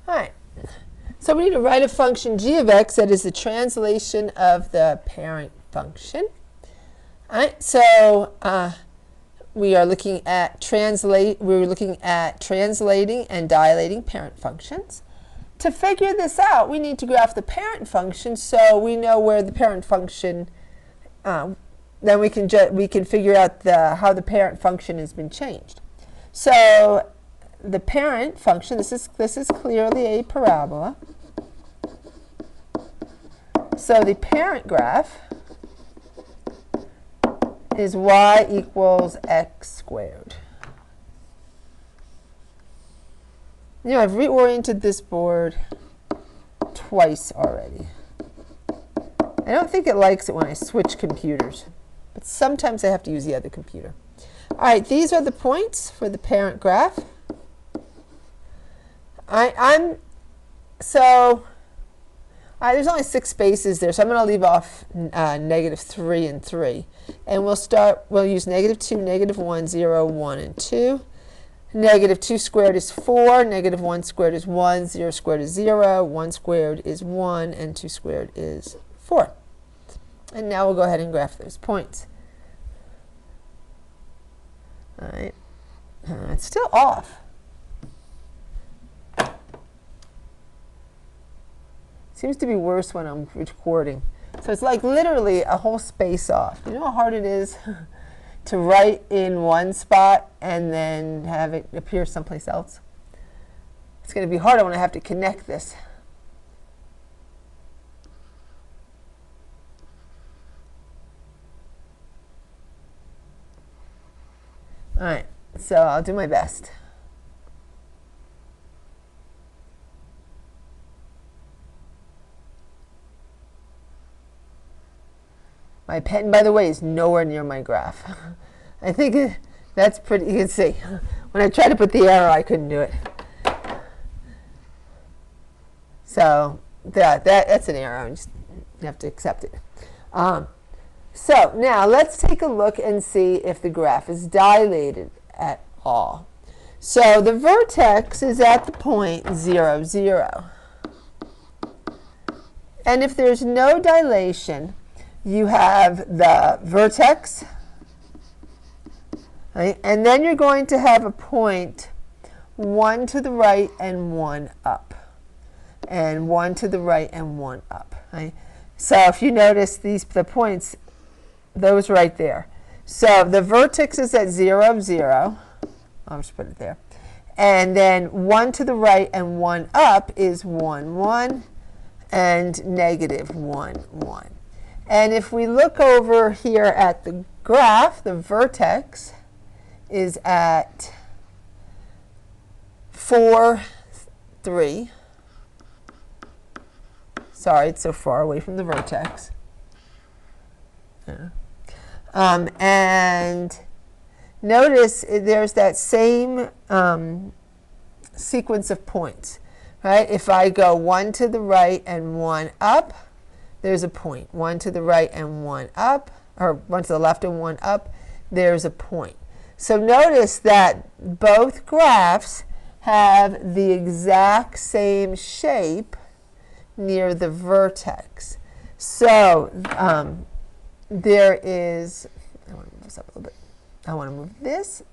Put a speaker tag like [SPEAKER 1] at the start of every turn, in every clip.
[SPEAKER 1] All right. So we need to write a function g of x that is the translation of the parent function. All right. So we are looking at translating and dilating parent functions. To figure this out, we need to graph the parent function so we know where the parent function. Then we can figure out how the parent function has been changed. So the parent function, this is clearly a parabola. So the parent graph is y equals x squared. You know, I've reoriented this board twice already. I don't think it likes it when I switch computers, but sometimes I have to use the other computer. All right, these are the points for the parent graph. There's only 6 spaces there, so I'm going to leave off -3 and 3. And we'll use -2, -1, 0, 1, and 2. -2 squared is 4, -1 squared is 1, 0 squared is 0, 1 squared is 1, and 2 squared is 4. And now we'll go ahead and graph those points. All right. It's still off. Seems to be worse when I'm recording. So it's like literally a whole space off. You know how hard it is to write in one spot and then have it appear someplace else? It's going to be harder when I have to connect this. All right, so I'll do my best. My pen, by the way, is nowhere near my graph. I think that's pretty, you can see. When I tried to put the arrow, I couldn't do it. So that's an error. You have to accept it. So now let's take a look and see if the graph is dilated at all. So the vertex is at the point 0, 0. And if there's no dilation, you have the vertex, right? And then you're going to have a point 1 to the right and 1 up, and 1 to the right and 1 up. Right? So if you notice the points, those right there. So the vertex is at 0, 0. I'll just put it there. And then 1 to the right and 1 up is 1, 1, and -1, 1. And if we look over here at the graph, the vertex is at 4, 3. Sorry, it's so far away from the vertex. Yeah. And notice there's that same sequence of points, right? If I go 1 to the right and 1 up, there's a point. 1 to the right and 1 up, or 1 to the left and 1 up, there's a point. So notice that both graphs have the exact same shape near the vertex. So there is, I want to move this up a little bit. I want to move this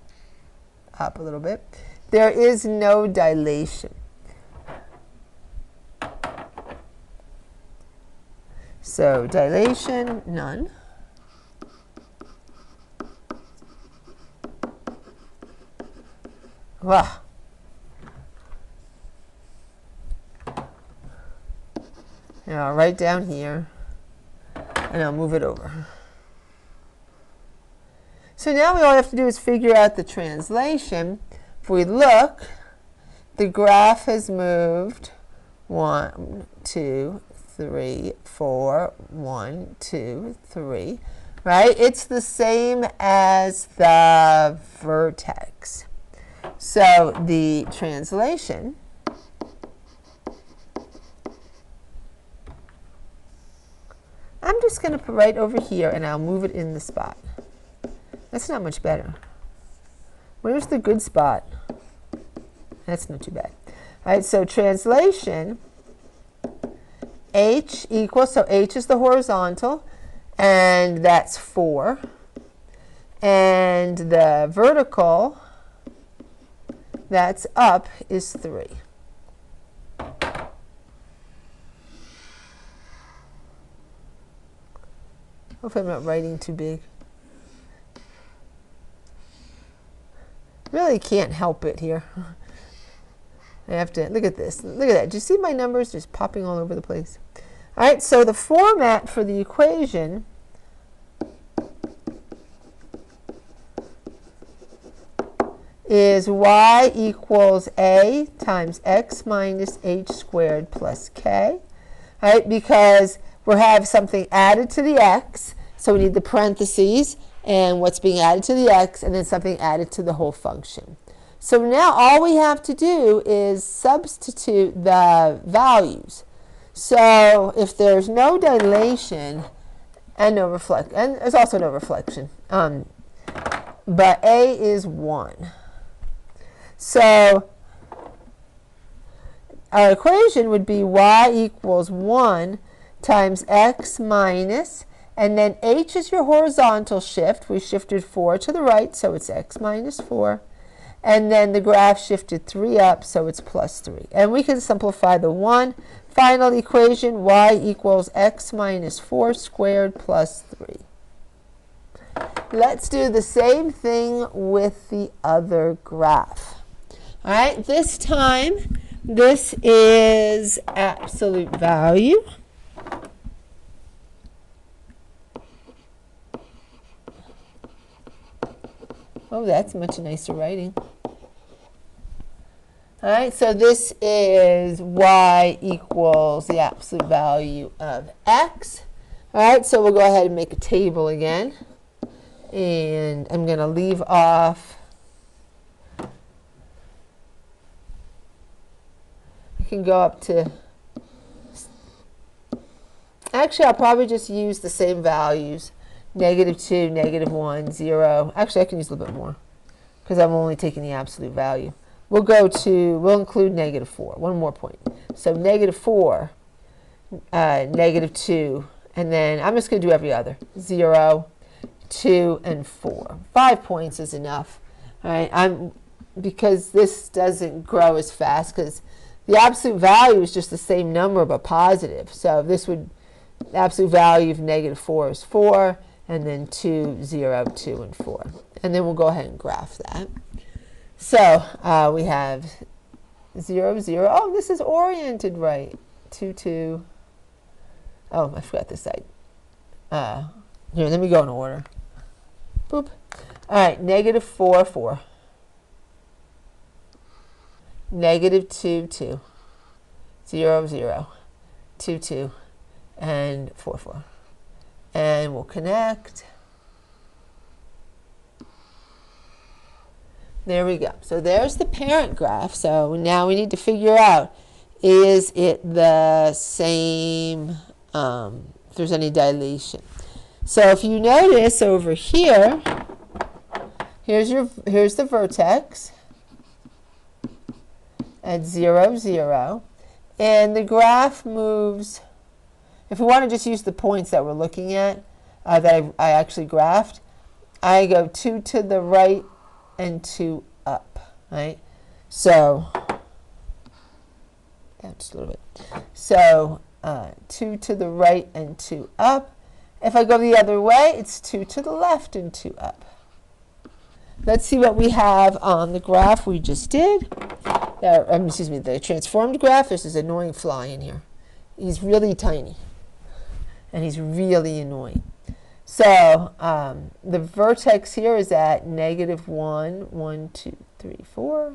[SPEAKER 1] up a little bit. There is no dilation. So dilation, none. Wow. Now right down here, and I'll move it over. So now all we have to do is figure out the translation. If we look, the graph has moved 1, 2, 3, 4, 1, 2, 3, right? It's the same as the vertex. So the translation I'm just going to put right over here and I'll move it in the spot. That's not much better. Where's the good spot? That's not too bad. All right, so translation, h equals, so h is the horizontal, and that's 4. And the vertical, that's up, is 3. Hopefully I'm not writing too big. Really can't help it here. I have to, look at this. Look at that. Do you see my numbers just popping all over the place? All right, so the format for the equation is y equals a times x minus h squared plus k. All right, because we have something added to the x, so we need the parentheses and what's being added to the x, and then something added to the whole function. So now all we have to do is substitute the values. So if there's no dilation and no reflection, and there's also no reflection, but a is 1. So our equation would be y equals 1 times x minus, and then h is your horizontal shift. We shifted 4 to the right, so it's x minus 4. And then the graph shifted 3 up, so it's plus 3. And we can simplify the 1. Final equation, y equals x minus 4 squared plus 3. Let's do the same thing with the other graph. All right, this time, this is absolute value. Oh, that's much nicer writing. All right, so this is y equals the absolute value of x. All right, so we'll go ahead and make a table again. And I'm going to leave off. I can go up to, actually, I'll probably just use the same values. -2, -1, 0. Actually, I can use a little bit more because I'm only taking the absolute value. We'll include -4, one more point. So -4, -2, and then I'm just going to do every other. 0, 2, and 4. 5 points is enough. All right, because this doesn't grow as fast because the absolute value is just the same number but positive. So this would, the absolute value of -4 is 4, and then 2, 0, 2, and 4. And then we'll go ahead and graph that. So we have 0, 0. Oh, this is oriented right. 2, 2. Oh, I forgot this side. Here, let me go in order. Boop. All right, -4, 4. -2, 2. 0, 0. 2, 2. And 4, 4. And we'll connect. There we go. So there's the parent graph. So now we need to figure out, is it the same, if there's any dilation. So if you notice over here, here's the vertex at 0, 0. And the graph moves, if we want to just use the points that we're looking at, that I actually graphed, I go 2 to the right and 2 up, right? So, down just a little bit. So, 2 to the right and 2 up. If I go the other way, it's 2 to the left and 2 up. Let's see what we have on the graph we just did. Excuse me, the transformed graph. There's this annoying fly in here. He's really tiny, and he's really annoying. So the vertex here is at -1, 1, 2, 3, 4.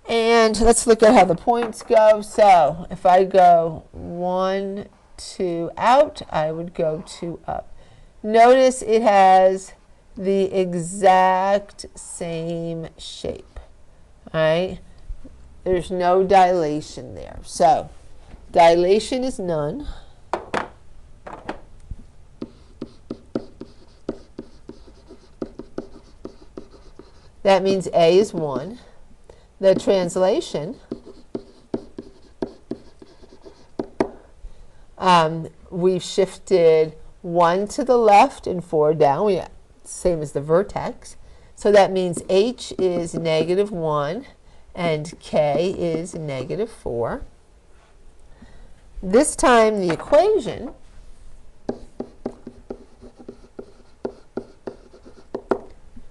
[SPEAKER 1] And let's look at how the points go. So if I go 1, 2 out, I would go 2 up. Notice it has the exact same shape. All right? There's no dilation there. So dilation is none. That means A is 1. The translation, we've shifted 1 to the left and 4 down. Same as the vertex. So that means H is -1 and K is -4. This time the equation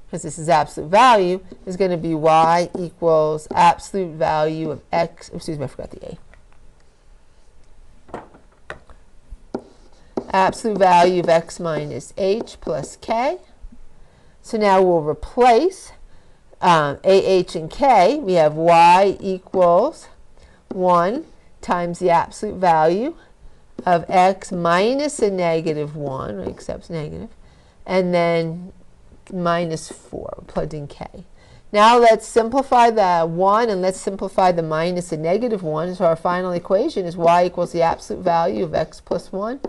[SPEAKER 1] because this is absolute value, is going to be y equals absolute value of x, excuse me, I forgot the a. Absolute value of x minus h plus k. So now we'll replace ah and k. We have y equals 1 times the absolute value of x minus a -1, right, except negative, and then minus 4, plugged in k. Now let's simplify the 1 and let's simplify the minus a -1. So our final equation is y equals the absolute value of x plus 1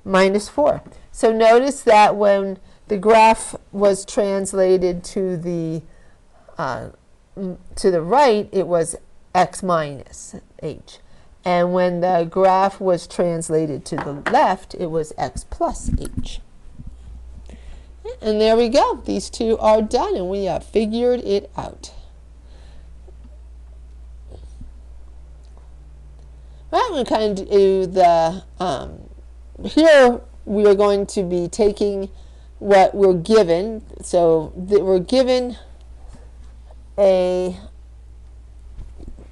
[SPEAKER 1] minus 4. So notice that when the graph was translated to the right, it was x minus h. And when the graph was translated to the left, it was x plus h. And there we go. These two are done, and we have figured it out. All right, we're going to do the, here we are going to be taking what we're given. So we're given a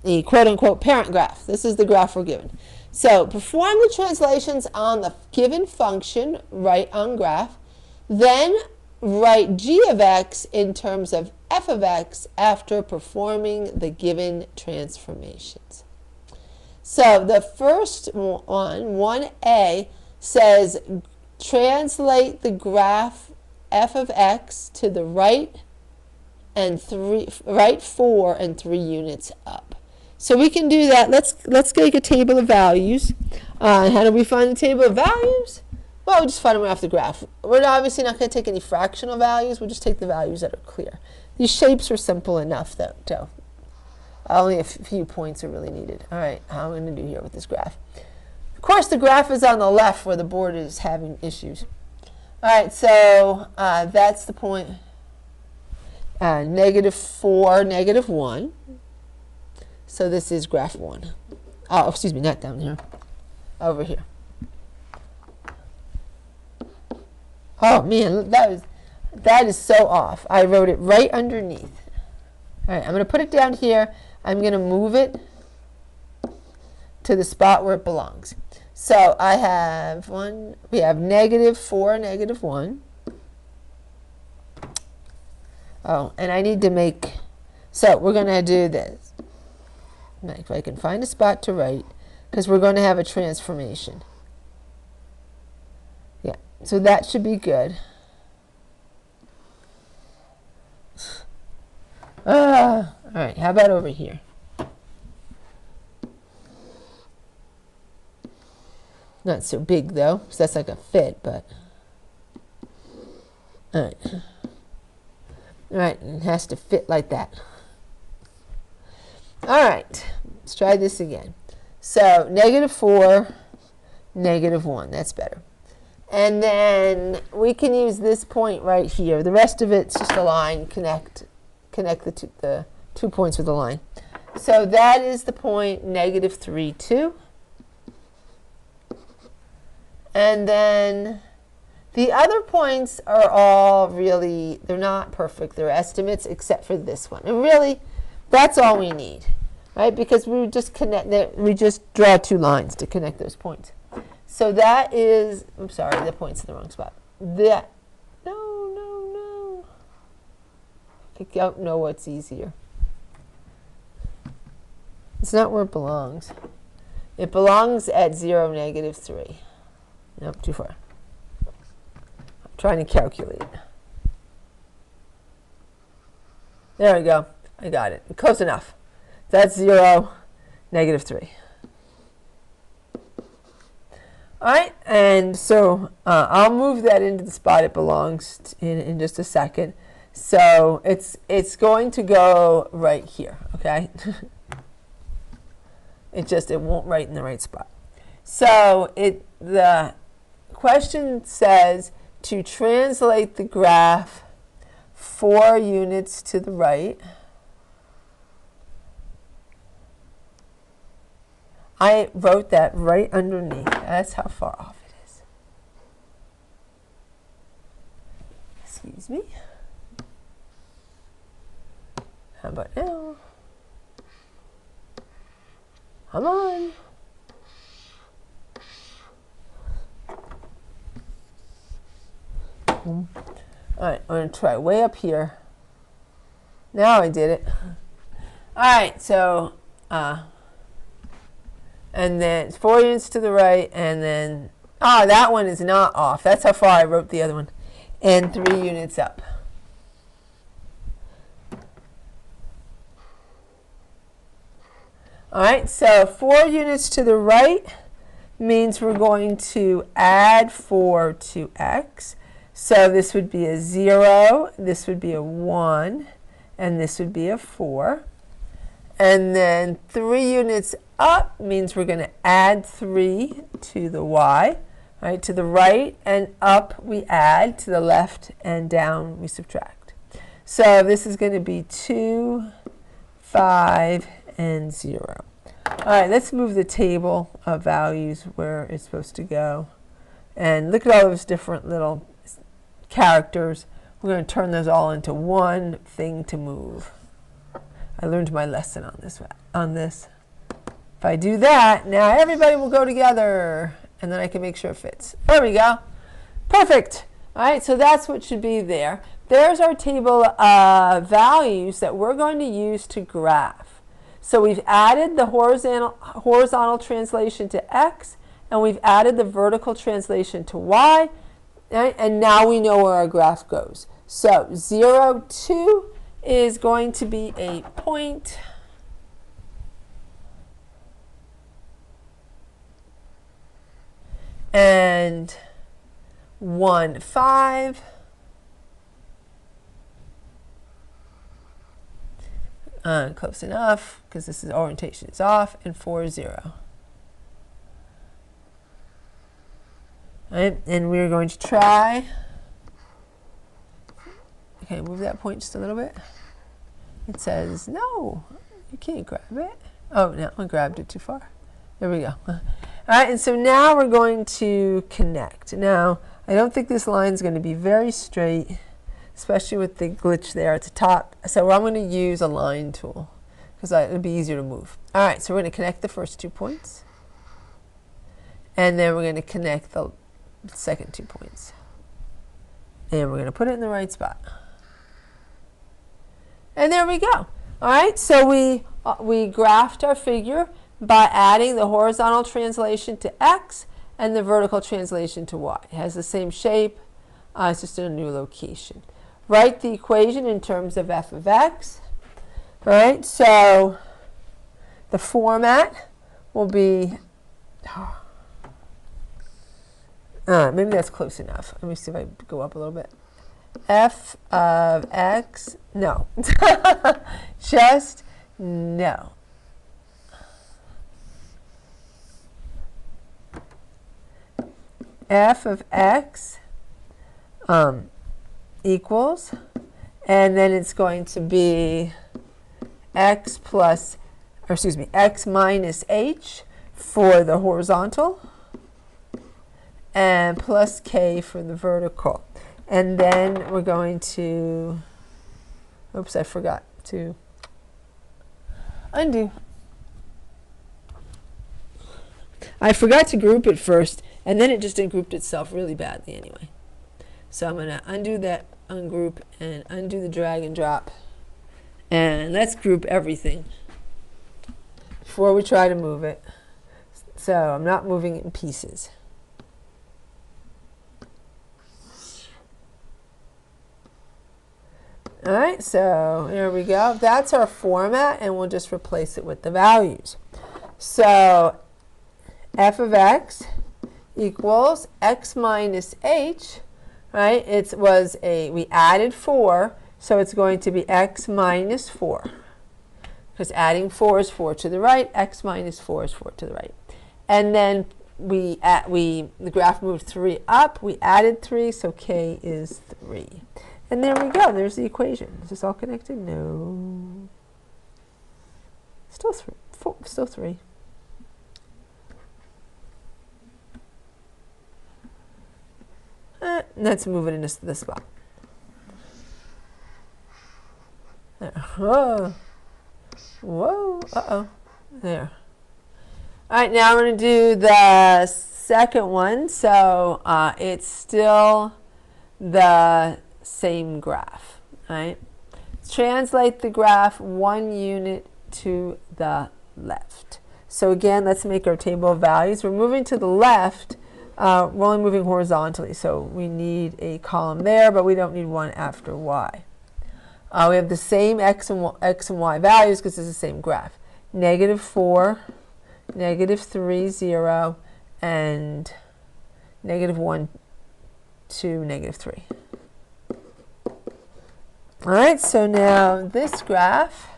[SPEAKER 1] quote-unquote parent graph. This is the graph we're given. So perform the translations on the given function, write on graph. Then write g of x in terms of f of x after performing the given transformations. So the first one, 1a, says translate the graph f of x to the right and right 4 and 3 units up. So we can do that. Let's make a table of values. How do we find the table of values? Well, we just find them off the graph. We're obviously not going to take any fractional values. We'll just take the values that are clear. These shapes are simple enough, though. Only a few points are really needed. All right, how am I going to do here with this graph? Of course, the graph is on the left where the board is having issues. All right, so that's the point. -4, -1. So this is graph 1. Oh, excuse me, not down here. Over here. Oh man, that is so off. I wrote it right underneath. All right, I'm going to put it down here. I'm going to move it to the spot where it belongs. So I have we have -4, -1. Oh, and I need to make, so we're going to do this. If I can find a spot to write, because we're going to have a transformation. Yeah, so that should be good. All right, how about over here? Not so big though, because that's like a fit, but all right. All right, it has to fit like that. All right, let's try this again. So -4, -1, that's better. And then we can use this point right here. The rest of it's just a line, connect the two points with a line. So that is the point -3, 2. And then the other points are all really, they're not perfect. They're estimates except for this one. And really, that's all we need, right? Because we just draw two lines to connect those points. So that is, I'm sorry, the point's in the wrong spot. No. I don't know what's easier. It's not where it belongs. It belongs at 0, -3. Nope, too far. I'm trying to calculate. There we go. I got it. Close enough. That's 0, -3. All right, and so I'll move that into the spot it belongs in just a second. So it's going to go right here, okay? It won't write in the right spot. So the question says to translate the graph 4 units to the right. I wrote that right underneath. That's how far off it is. Excuse me. How about now? Come on. All right, I'm going to try way up here. Now I did it. All right, so, and then it's 4 units to the right, and then, that one is not off. That's how far I wrote the other one. And 3 units up. All right, so 4 units to the right means we're going to add 4 to x. So this would be a 0, this would be a 1, and this would be a 4. And then 3 units up means we're going to add 3 to the y. Right, to the right and up we add, to the left and down we subtract. So this is going to be 2, 5, and 0. All right, let's move the table of values where it's supposed to go. And look at all those different little characters. We're going to turn those all into one thing to move. I learned my lesson on this. If I do that, now everybody will go together, and then I can make sure it fits. There we go. Perfect. All right, so that's what should be there. There's our table of values that we're going to use to graph. So we've added the horizontal translation to x, and we've added the vertical translation to y, right? And now we know where our graph goes. So 0, 2 is going to be a point. And 1, 5. Close enough, because this is orientation is off, and 4, 0. Right, and we're going to try. Okay, move that point just a little bit. It says, no, you can't grab it. Oh, no, I grabbed it too far. There we go. All right, and so now we're going to connect. Now, I don't think this line is going to be very straight, especially with the glitch there at the top. So I'm going to use a line tool because it'll be easier to move. All right, so we're going to connect the first 2 points. And then we're going to connect the second 2 points. And we're going to put it in the right spot. And there we go. All right, so we graphed our figure by adding the horizontal translation to x and the vertical translation to y. It has the same shape, it's just in a new location. Write the equation in terms of f of x. All right, so the format will be, maybe that's close enough. Let me see if I go up a little bit. F of x, no. Just no. F of x equals, and then it's going to be x minus h for the horizontal, and plus k for the vertical. And then we're going to, oops, I forgot to undo. I forgot to group it first, and then it just ungrouped itself really badly anyway. So I'm going to undo that ungroup and undo the drag and drop. And let's group everything before we try to move it. So I'm not moving it in pieces. All right, so here we go. That's our format, and we'll just replace it with the values. So f of x equals x minus h, right? We added 4 So it's going to be x minus 4. Because adding 4 is 4 to the right, x minus 4 is 4 to the right. And then the graph moved 3 up, we added 3, so k is 3. And there we go, there's the equation. Is this all connected? No. Still 3. Still 3. Let's move it into this spot. There. Whoa. Whoa. Uh-oh. There. All right, now we're going to do the second one. So it's still the same graph. All right. Translate the graph 1 unit to the left. So again, let's make our table of values. We're moving to the left. We're only moving horizontally, so we need a column there, but we don't need one after y. We have the same x and y values because it's the same graph. -4, -3, 0, and -1 to -3. All right, so now this graph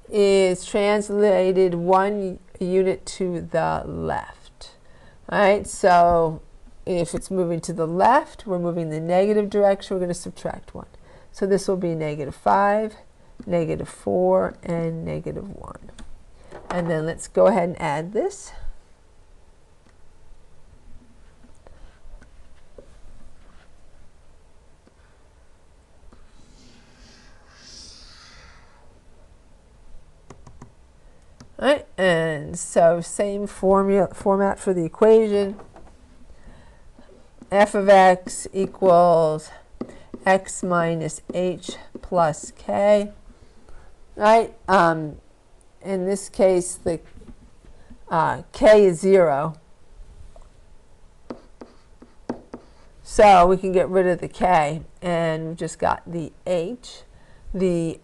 [SPEAKER 1] is translated 1 unit to the left. All right, so if it's moving to the left, we're moving the negative direction, we're going to subtract 1. So this will be -5, -4, and -1. And then let's go ahead and add this. All right, and so same format for the equation. F of x equals x minus h plus k. All right, in this case, the k is 0. So we can get rid of the k, and we've just got the h. The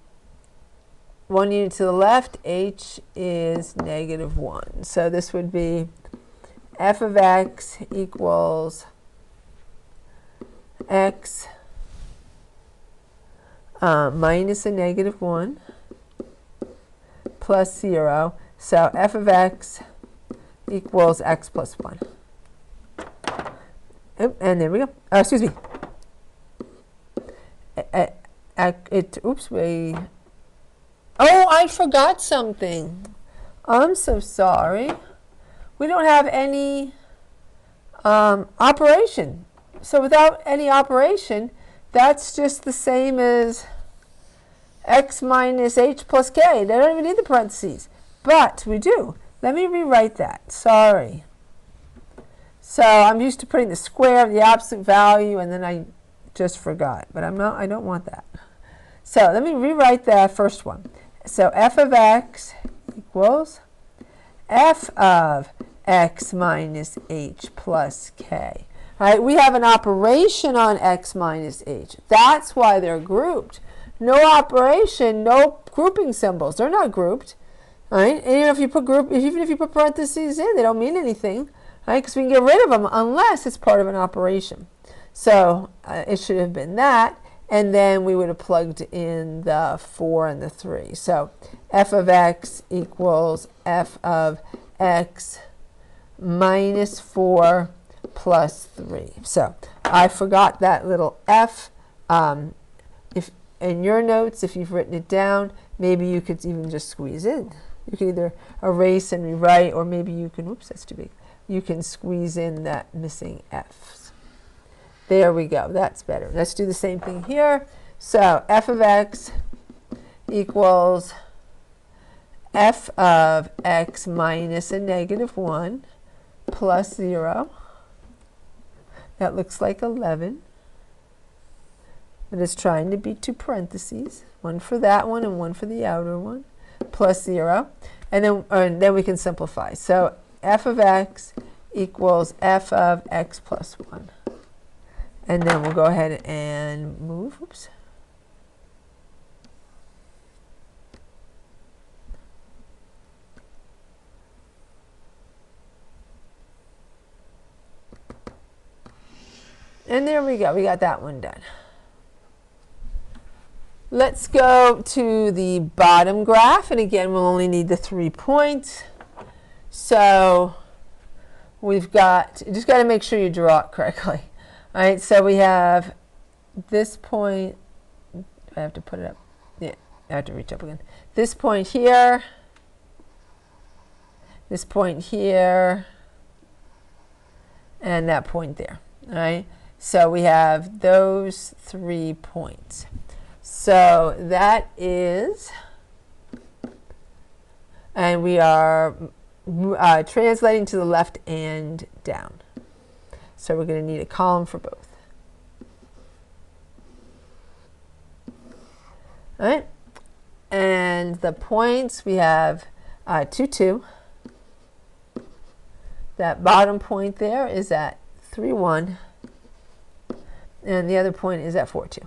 [SPEAKER 1] 1 unit to the left, h is -1. So this would be f of x equals x minus a -1 plus 0. So f of x equals x plus 1. Oh, and there we go. Excuse me. Oh, I forgot something. I'm so sorry. We don't have any operation. So without any operation, that's just the same as x minus h plus k. They don't even need the parentheses. But we do. Let me rewrite that. Sorry. So I'm used to putting the square of the absolute value, and then I just forgot. But I don't want that. So let me rewrite the first one. So f of x equals f of x minus h plus k. All right, we have an operation on x minus h. That's why they're grouped. No operation, no grouping symbols. They're not grouped. All right, and even if you put parentheses in, they don't mean anything. All right, because we can get rid of them unless it's part of an operation. So it should have been that. And then we would have plugged in the 4 and the 3. So f of x equals f of x minus 4 plus 3. So I forgot that little f. If in your notes, if you've written it down, maybe you could even just squeeze in. You can either erase and rewrite, or maybe you can, oops, that's too big. You can squeeze in that missing f. There we go. That's better. Let's do the same thing here. So f of x equals f of x minus a -1 plus 0. That looks like 11. But it's trying to be 2 parentheses. One for that one and one for the outer one. Plus 0. And then we can simplify. So f of x equals f of x plus 1. And then we'll go ahead and move. Oops. And there we go. We got that one done. let's go to the bottom graph, and again we'll only need the 3 points. So we've got, you just got to make sure you draw it correctly. All right, so we have this point, I have to put it up, yeah, I have to reach up again. This point here, this point here, and that point there. All right, so we have those 3 points. So that is, and we are translating to the left and down. So we're going to need a column for both. All right, and the points we have 2, 2. That bottom point there is at 3, 1, and the other point is at 4, 2.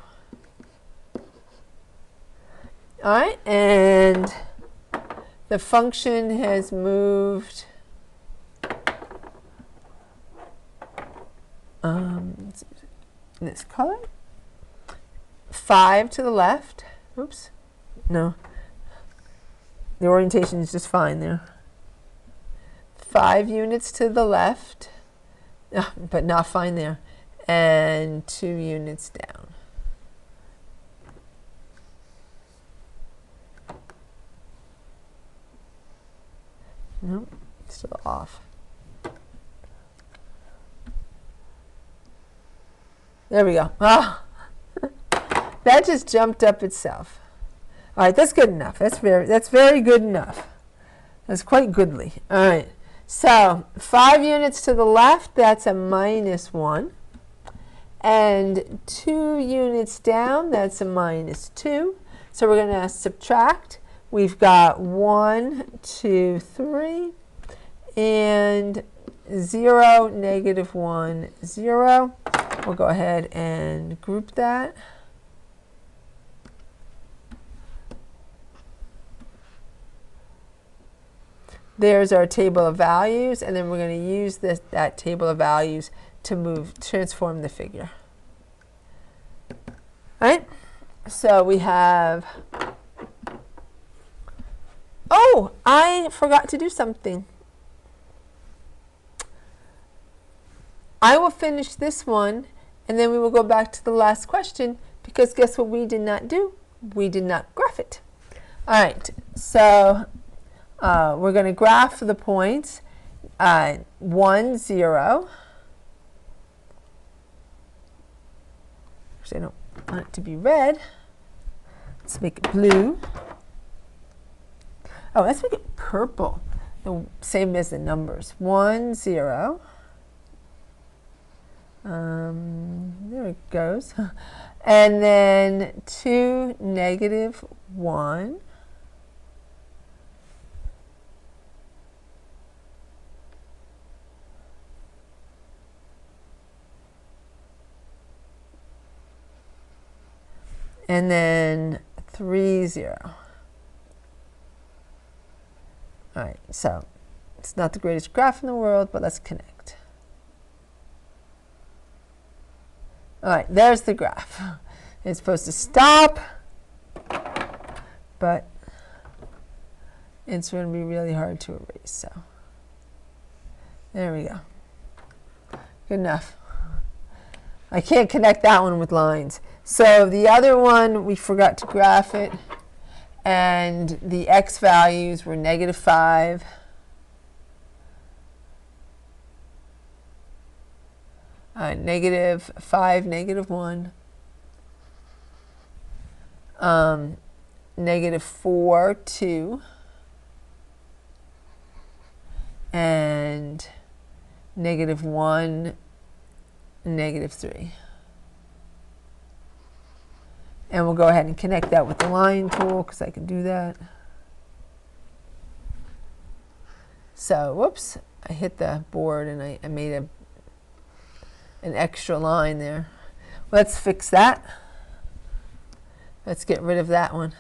[SPEAKER 1] All right, and the function has moved this color 5 to the left. Oops, no, the orientation is just fine there. 5 units to the left, but not fine there, and 2 units down. Nope, still off. There we go. Ah, that just jumped up itself. All right, that's good enough. That's very good enough. That's quite goodly. All right. So 5 units to the left, that's a -1. And 2 units down, that's a -2. So we're going to subtract. We've got 1, 2, 3, and 0, -1, 0. We'll go ahead and group that. There's our table of values, and then we're going to use that table of values to transform the figure. All right, so we have, oh, I forgot to do something. I will finish this one, and then we will go back to the last question, because guess what we did not do? We did not graph it. All right, so we're going to graph the points 1, 0. Actually, I don't want it to be red. Let's make it blue. Oh, let's make it purple. The same as the numbers. 1, 0. There it goes. And then 2, -1. And then 3, 0. All right, so it's not the greatest graph in the world, but let's connect. All right, there's the graph. It's supposed to stop, but it's going to be really hard to erase. So there we go. Good enough. I can't connect that one with lines. So the other one, we forgot to graph it, and the x values were -5, -5, -1, -4, 2, and -1, -3. And we'll go ahead and connect that with the line tool, because I can do that. So, whoops, I hit the board and I made an extra line there. Let's fix that. Let's get rid of that one.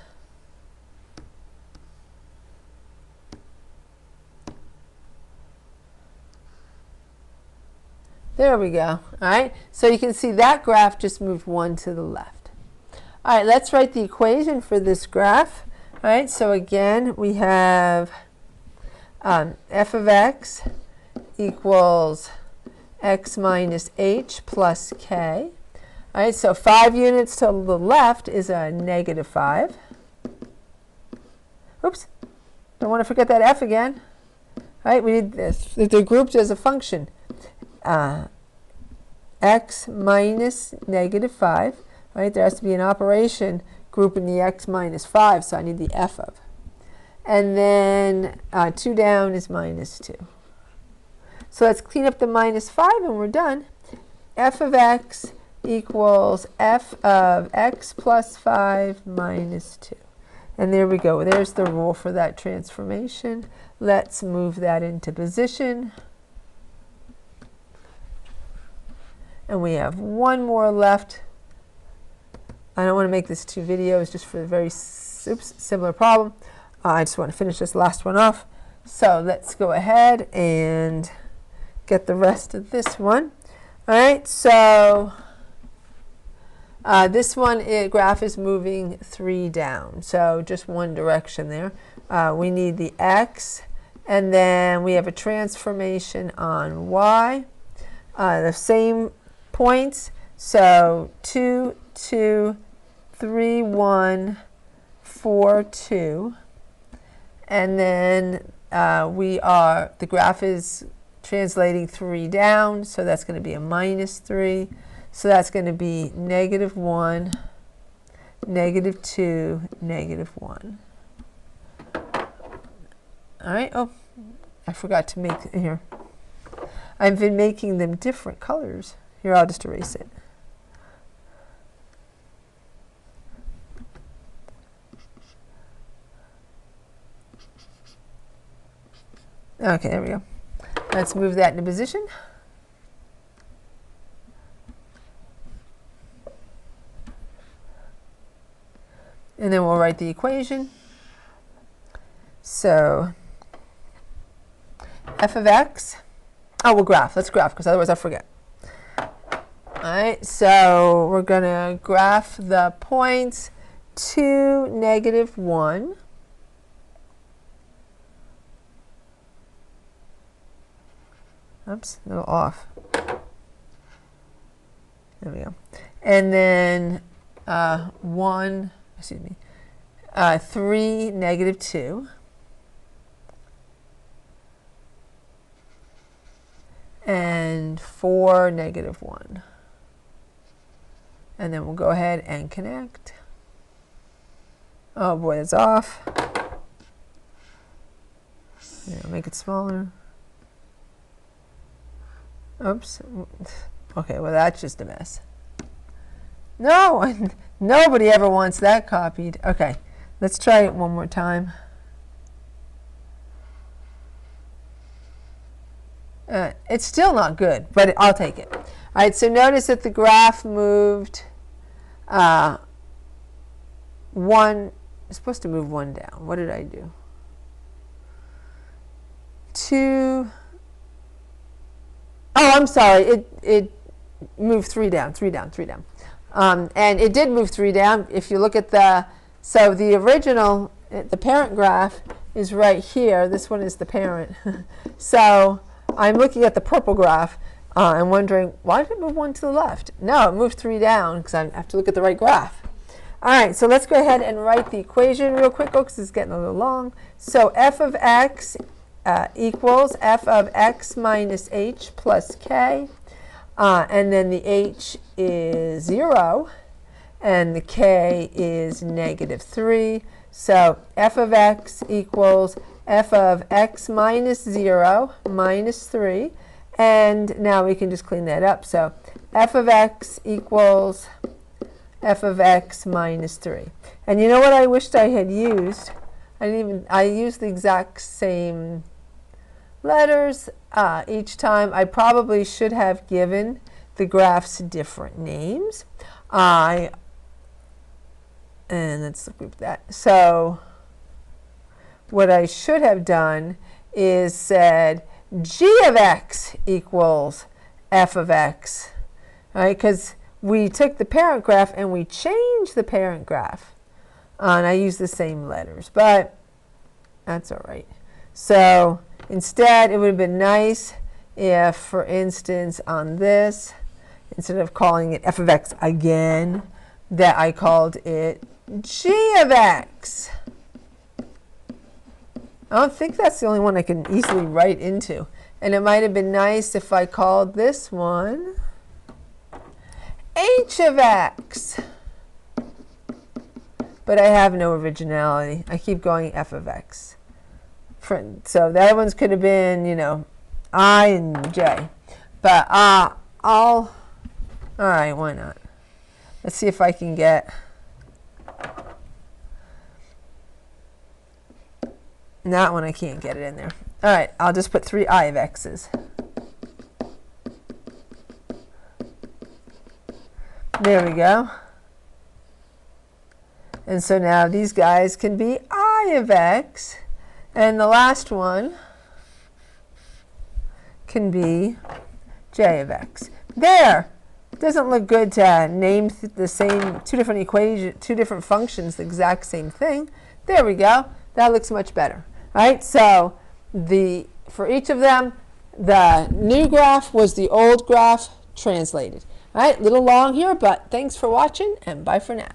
[SPEAKER 1] There we go. All right, so you can see that graph just moved 1 to the left. All right, let's write the equation for this graph. All right, so again, we have f of x equals x minus h plus k. All right, so 5 units to the left is a negative 5. Oops, don't want to forget that f again. All right, we need this. They're grouped as a function. X minus negative 5. Right, there has to be an operation grouping the x minus 5, so I need the f of. And then 2 down is minus 2. So let's clean up the minus 5 and we're done. F of x equals f of x plus 5 minus 2. And there we go. There's the rule for that transformation. Let's move that into position. And we have one more left. I don't want to make this 2 videos just for a very similar problem. I just want to finish this last one off. So let's go ahead and get the rest of this one. All right, so this one, graph is moving 3 down, so just one direction there. We need the x, and then we have a transformation on y. The same points, so 2, 2, 3, 1, 4, 2. And then the graph is translating 3 down, so that's going to be a minus 3. So that's going to be negative 1, negative 2, negative 1. All right, oh, I forgot to make here. I've been making them different colors. Here, I'll just erase it. Okay, there we go. Let's move that into position. And then we'll write the equation. So f of x, oh, we'll graph. Let's graph, because otherwise I'll forget. All right, so we're going to graph the points 2, negative 1. Oops, a little off. There we go. And then 3, negative 2. And 4, negative 1. And then we'll go ahead and connect. Oh boy, it's off. Yeah, make it smaller. Oops. Okay, well that's just a mess. No, nobody ever wants that copied. Okay, let's try it one more time. It's still not good, but I'll take it. All right, so notice that the graph moved one. It's supposed to move 1 down. What did I do? 2. Oh, I'm sorry. It moved 3 down, 3 down, 3 down. And it did move 3 down. If you look at so the original, the parent graph is right here. This one is the parent. So I'm looking at the purple graph and wondering, why did it move 1 to the left? No, it moved 3 down because I have to look at the right graph. All right, so let's go ahead and write the equation real quick because it's getting a little long. So f of x equals f of x minus h plus k. And then the h is 0, and the k is negative 3. So f of x equals f of x minus 0 minus 3. And now we can just clean that up. So f of x equals f of x minus 3. And you know what I wished I had used? I used the exact same letters each time. I probably should have given the graphs different names. And let's group that. So what I should have done is said g of x equals f of x, right? Because we took the parent graph and we changed the parent graph. And I used the same letters, but that's all right. So instead, it would have been nice if, for instance, on this, instead of calling it f of x again, that I called it g of x. I don't think that's the only one I can easily write into. And it might have been nice if I called this one h of x. But I have no originality. I keep going f of x. So the other ones could have been, you know, I and j. But all right, why not? Let's see if I can get that one. I can't get it in there. All right, I'll just put 3i of x's. There we go. And so now these guys can be I of x, and the last one can be j of x. There! It doesn't look good to name the same two different functions the exact same thing. There we go. That looks much better. All right, so for each of them, the new graph was the old graph translated. All right, a little long here, but thanks for watching, and bye for now.